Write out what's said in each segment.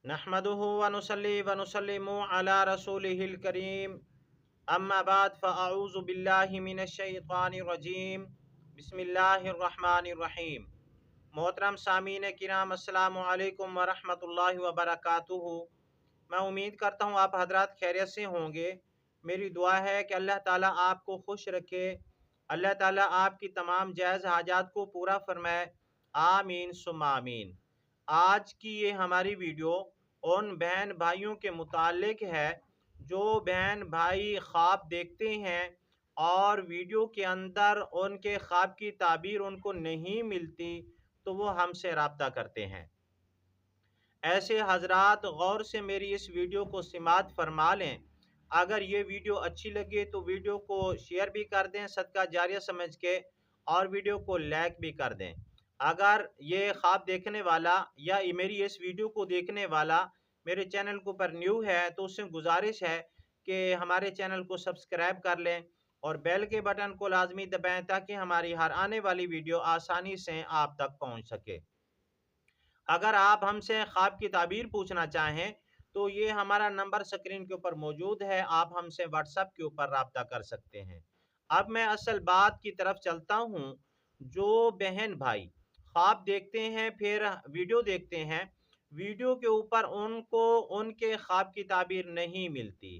नहमदुहु व नुसल्ली व नुसल्लिमु अला रसूलिहिल करीम अम्मा बाद फ़अऊज़ु बिल्लाहि मिनश शैतानिर रजीम बिस्मिल्लाहिर रहमानिर रहीम। मोहतरम सामीन किराम अस्सलामु अलैकुम व रहमतुल्लाहि व बरकातुहू। मैं उम्मीद करता हूँ आप हजरात खैरियत से होंगे। मेरी दुआ है कि अल्लाह ताला आपको खुश रखे, अल्लाह ताला आपकी तमाम जायज़ हाजात को पूरा फरमाए। आमीन सुम्मा आमीन। आज की ये हमारी वीडियो उन बहन भाइयों के मुतालिक है जो बहन भाई ख्वाब देखते हैं और वीडियो के अंदर उनके ख्वाब की ताबीर उनको नहीं मिलती, तो वो हमसे रब्ता करते हैं। ऐसे हजरात गौर से मेरी इस वीडियो को समाअत फरमा लें। अगर ये वीडियो अच्छी लगे तो वीडियो को शेयर भी कर दें सदका जारिया समझ के, और वीडियो को लाइक भी कर दें। अगर ये ख्वाब देखने वाला या मेरी इस वीडियो को देखने वाला मेरे चैनल के ऊपर न्यू है तो उससे गुजारिश है कि हमारे चैनल को सब्सक्राइब कर लें और बेल के बटन को लाजमी दबाएं ताकि हमारी हर आने वाली वीडियो आसानी से आप तक पहुंच सके। अगर आप हमसे ख्वाब की ताबीर पूछना चाहें तो ये हमारा नंबर स्क्रीन के ऊपर मौजूद है, आप हमसे व्हाट्सएप के ऊपर रब्ता कर सकते हैं। अब मैं असल बात की तरफ चलता हूँ। जो बहन भाई ख्वाब देखते हैं फिर वीडियो देखते हैं, वीडियो के ऊपर उनको उनके ख्वाब की ताबीर नहीं मिलती,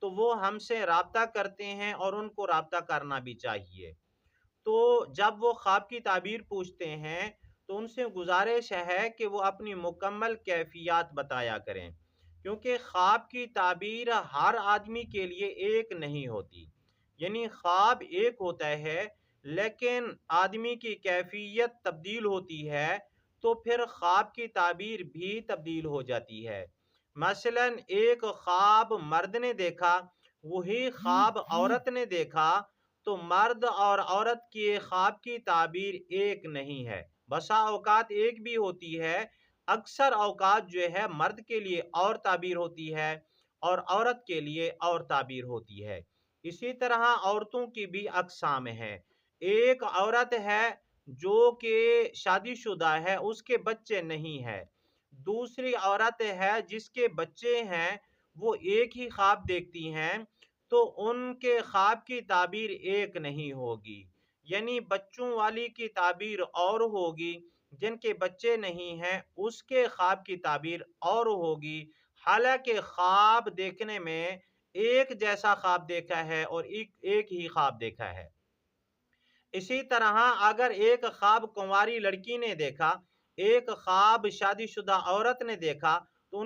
तो वो हमसे रब्ता करते हैं और उनको रब्ता करना भी चाहिए। तो जब वो ख्वाब की ताबीर पूछते हैं तो उनसे गुजारिश है कि वो अपनी मुकम्मल कैफियत बताया करें, क्योंकि ख्वाब की ताबीर हर आदमी के लिए एक नहीं होती। यानी ख्वाब एक होता है लेकिन आदमी की कैफियत तब्दील होती है, तो फिर ख्वाब की ताबीर भी तब्दील हो जाती है। मसलन एक ख्वाब मर्द ने देखा, वही ख्वाब औरत ने देखा, तो मर्द और औरत के ख्वाब की ताबीर एक नहीं है। बसा औकात एक भी होती है, अक्सर औकात जो है मर्द के लिए और ताबीर होती है और औरत के लिए और ताबीर होती है। इसी तरह औरतों की भी अक़साम है। एक औरत है जो कि शादीशुदा है, उसके बच्चे नहीं है। दूसरी औरत है जिसके बच्चे हैं, वो एक ही ख्वाब देखती हैं, तो उनके ख्वाब की ताबीर एक नहीं होगी। यानी बच्चों वाली की ताबीर और होगी, जिनके बच्चे नहीं हैं उसके ख्वाब की ताबीर और होगी। हालांकि ख्वाब देखने में एक जैसा ख्वाब देखा है और एक ही ख्वाब देखा है। इसी तरह अगर एक ख्वाब कुंवारी लड़की ने देखा, एक ख्वाब शादीशुदा औरत ने देखा, तो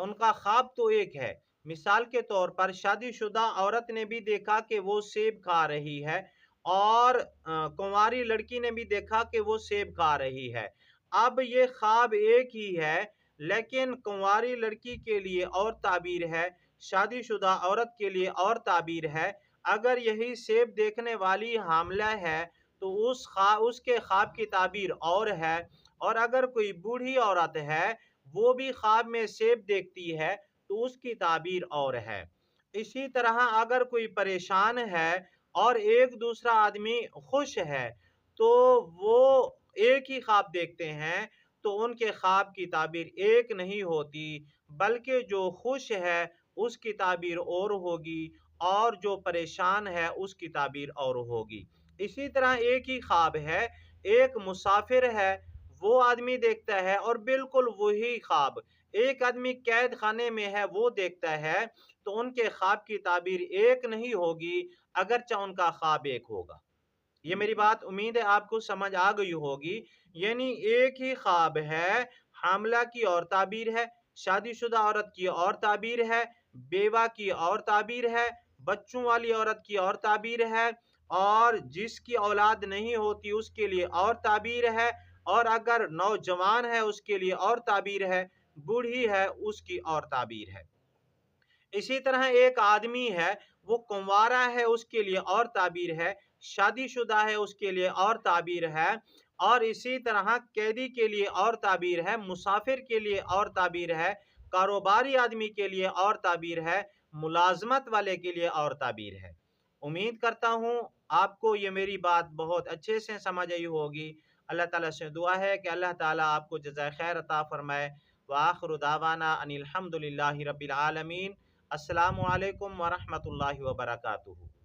उनका ख्वाब तो एक है। मिसाल के तौर पर शादीशुदा औरत ने भी देखा कि वो सेब खा रही है और कुंवारी लड़की ने भी देखा कि वो सेब खा रही है। अब ये ख्वाब एक ही है, लेकिन कुंवारी लड़की के लिए और ताबीर है, शादीशुदा औरत के लिए और ताबीर है। अगर यही सेब देखने वाली हामिला है तो उसके ख्वाब की ताबीर और है, और अगर कोई बूढ़ी औरत है वो भी ख्वाब में सेब देखती है तो उसकी ताबीर और है। इसी तरह अगर कोई परेशान है और एक दूसरा आदमी खुश है, तो वो एक ही ख्वाब देखते हैं, तो उनके ख्वाब की ताबीर एक नहीं होती, बल्कि जो खुश है उसकी ताबीर और होगी और जो परेशान है उसकी ताबीर और होगी। इसी तरह एक ही ख्वाब है, एक मुसाफिर है वो आदमी देखता है और बिल्कुल वही ख्वाब एक आदमी कैद खाने में है वो देखता है, तो उनके ख्वाब की ताबीर एक नहीं होगी, अगरचे उनका ख्वाब एक होगा। ये मेरी बात उम्मीद है आपको समझ आ गई होगी। यानी एक ही ख्वाब है, हामला की और ताबीर है, शादीशुदा औरत की और ताबीर है, बेवा की और ताबीर है, बच्चों वाली औरत की और ताबीर है, और जिसकी औलाद नहीं होती उसके लिए और ताबीर है, और अगर नौजवान है उसके लिए और ताबीर है, बूढ़ी है उसकी और ताबीर है। इसी तरह एक आदमी है वो कुंवारा है उसके लिए और ताबीर है, शादीशुदा है उसके लिए और ताबीर है, और इसी तरह कैदी के लिए और ताबीर है, मुसाफिर के लिए और ताबीर है, कारोबारी आदमी के लिए और ताबीर है, मुलाजमत वाले के लिए और ताबीर है। उम्मीद करता हूँ आपको ये मेरी बात बहुत अच्छे से समझ आई होगी। अल्लाह ताला से दुआ है कि अल्लाह ताला आपको जज़ाए खैर अता फरमाए। وآخر دعوانا ان الحمد للہ رب العالمین۔ السلام علیکم ورحمۃ اللہ وبرکاتہ۔